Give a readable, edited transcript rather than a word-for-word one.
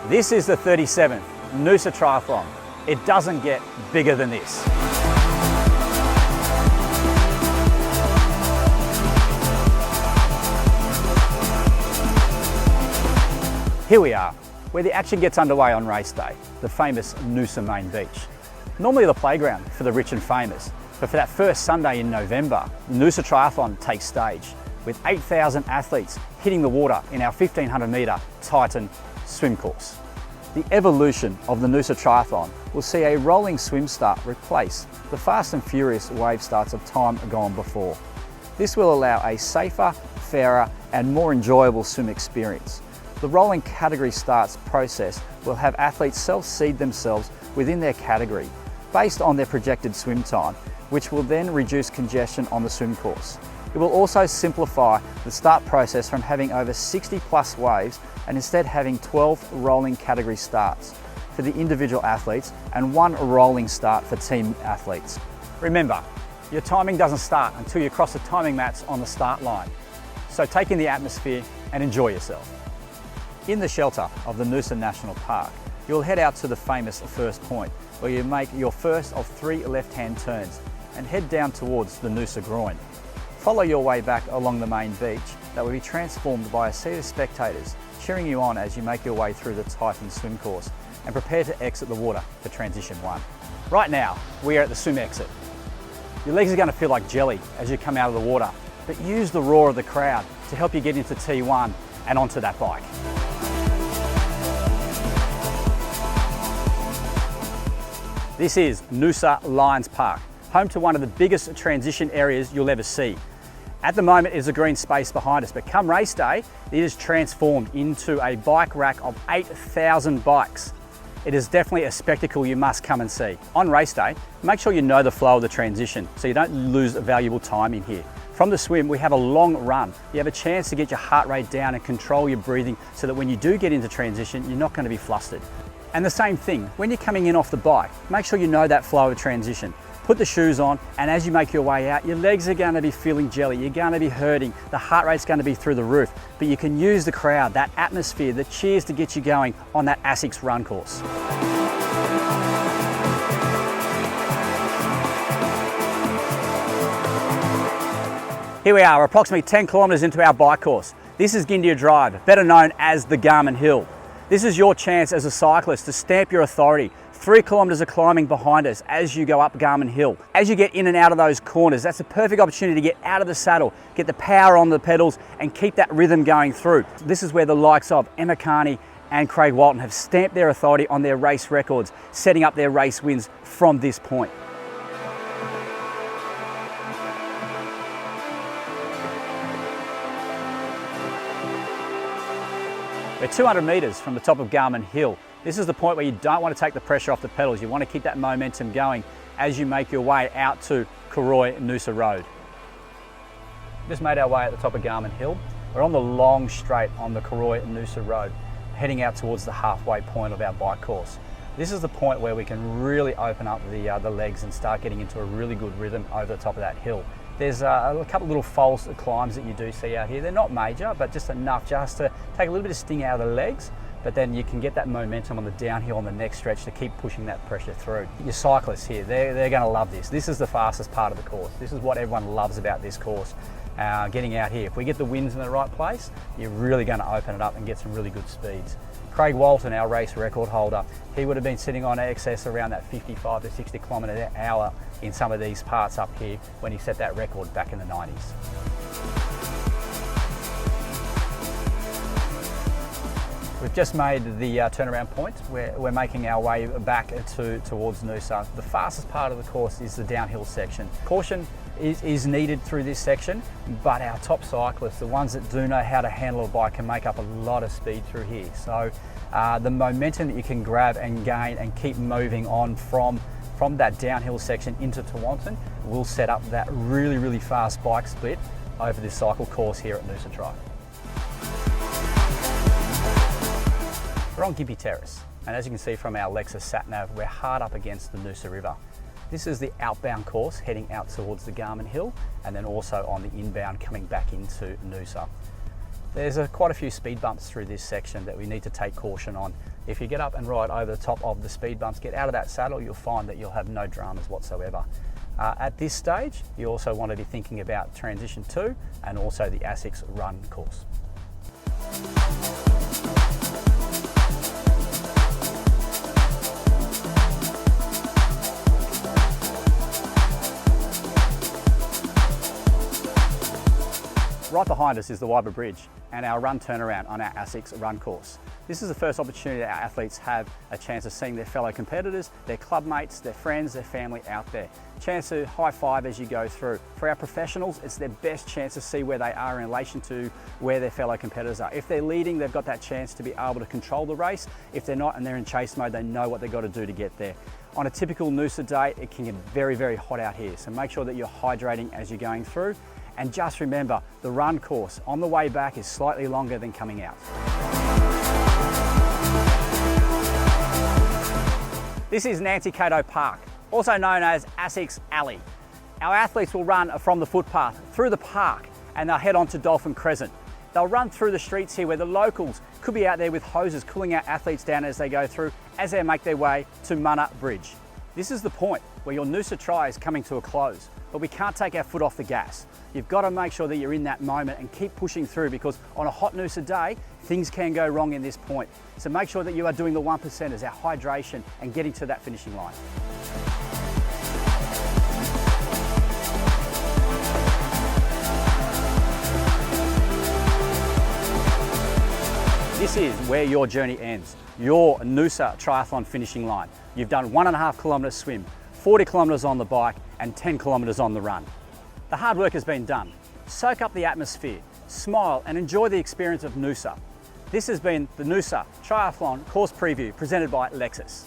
This is the 37th Noosa Triathlon. It doesn't get bigger than this. Here we are, where the action gets underway on race day, the famous Noosa main beach. Normally the playground for the rich and famous, but for that first Sunday in November, the Noosa Triathlon takes stage, with 8,000 athletes hitting the water in our 1,500 metre Titan swim course. The evolution of the Noosa Triathlon will see a rolling swim start replace the fast and furious wave starts of time gone before. This will allow a safer, fairer and more enjoyable swim experience. The rolling category starts process will have athletes self-seed themselves within their category based on their projected swim time, which will then reduce congestion on the swim course. It will also simplify the start process from having over 60 plus waves and instead having 12 rolling category starts for the individual athletes and one rolling start for team athletes. Remember, your timing doesn't start until you cross the timing mats on the start line. So take in the atmosphere and enjoy yourself. In the shelter of the Noosa National Park, you'll head out to the famous first point, where you make your first of 3 left-hand turns and head down towards the Noosa groin. Follow your way back along the main beach that will be transformed by a sea of spectators cheering you on as you make your way through the Titan swim course and prepare to exit the water for transition 1. Right now, we are at the swim exit. Your legs are going to feel like jelly as you come out of the water, but use the roar of the crowd to help you get into T1 and onto that bike. This is Noosa Lions Park, home to one of the biggest transition areas you'll ever see. At the moment is a green space behind us, but come race day, it is transformed into a bike rack of 8,000 bikes. It is definitely a spectacle you must come and see. On race day, make sure you know the flow of the transition so you don't lose valuable time in here. From the swim, we have a long run. You have a chance to get your heart rate down and control your breathing so that when you do get into transition, you're not going to be flustered. And the same thing, when you're coming in off the bike, make sure you know that flow of transition. Put the shoes on, and as you make your way out, your legs are going to be feeling jelly, you're going to be hurting, the heart rate's going to be through the roof, but you can use the crowd, that atmosphere, the cheers to get you going on that ASICS run course. Here we are, approximately 10 kilometres into our bike course. This is Gindia Drive, better known as the Garmin Hill. This is your chance as a cyclist to stamp your authority. 3 kilometres of climbing behind us as you go up Garmin Hill. As you get in and out of those corners, that's a perfect opportunity to get out of the saddle, get the power on the pedals and keep that rhythm going through. This is where the likes of Emma Carney and Craig Walton have stamped their authority on their race records, setting up their race wins from this point. We're 200 metres from the top of Garmin Hill. This is the point where you don't want to take the pressure off the pedals. You want to keep that momentum going as you make your way out to Karoi Noosa Road. Just made our way at the top of Garmin Hill. We're on the long straight on the Karoi Noosa Road, heading out towards the halfway point of our bike course. This is the point where we can really open up the legs and start getting into a really good rhythm over the top of that hill. There's a couple of little false climbs that you do see out here. They're not major, but just enough just to take a little bit of sting out of the legs, but then you can get that momentum on the downhill on the next stretch to keep pushing that pressure through. Your cyclists here, they're going to love this. This is the fastest part of the course. This is what everyone loves about this course, getting out here. If we get the winds in the right place, you're really going to open it up and get some really good speeds. Craig Walton, our race record holder, he would have been sitting on excess around that 55 to 60 kilometres an hour in some of these parts up here when he set that record back in the 90s. We've just made the turnaround point. We're making our way back towards Noosa. The fastest part of the course is the downhill section. Caution is needed through this section, but our top cyclists, the ones that do know how to handle a bike, can make up a lot of speed through here. So the momentum that you can grab and gain and keep moving on from that downhill section into Tewantin will set up that really, really fast bike split over this cycle course here at Noosa Drive. We're on Gympie Terrace, and as you can see from our Lexus sat-nav, we're hard up against the Noosa River. This is the outbound course heading out towards the Garmin Hill, and then also on the inbound coming back into Noosa. There's quite a few speed bumps through this section that we need to take caution on If you get up and ride over the top of the speed bumps, get out of that saddle, you'll find that you'll have no dramas whatsoever. At this stage, you also want to be thinking about transition 2 and also the ASICS run course. Right behind us is the Wyber Bridge and our run turnaround on our ASICS run course. This is the first opportunity that our athletes have a chance of seeing their fellow competitors, their club mates, their friends, their family out there. Chance to high five as you go through. For our professionals, it's their best chance to see where they are in relation to where their fellow competitors are. If they're leading, they've got that chance to be able to control the race. If they're not and they're in chase mode, they know what they've got to do to get there. On a typical Noosa day, it can get very, very hot out here. So make sure that you're hydrating as you're going through. And just remember, the run course on the way back is slightly longer than coming out. This is Nancy Cato Park, also known as ASICS Alley. Our athletes will run from the footpath through the park and they'll head on to Dolphin Crescent. They'll run through the streets here where the locals could be out there with hoses cooling our athletes down as they go through, as they make their way to Munna Bridge. This is the point where your Noosa try is coming to a close, but we can't take our foot off the gas. You've got to make sure that you're in that moment and keep pushing through, because on a hot Noosa day, things can go wrong in this point. So make sure that you are doing the 1%ers, our hydration, and getting to that finishing line. This is where your journey ends, your Noosa triathlon finishing line. You've done 1.5 kilometres swim, 40 kilometres on the bike, and 10 kilometres on the run. The hard work has been done. Soak up the atmosphere, smile, and enjoy the experience of Noosa. This has been the Noosa Triathlon course preview presented by Lexus.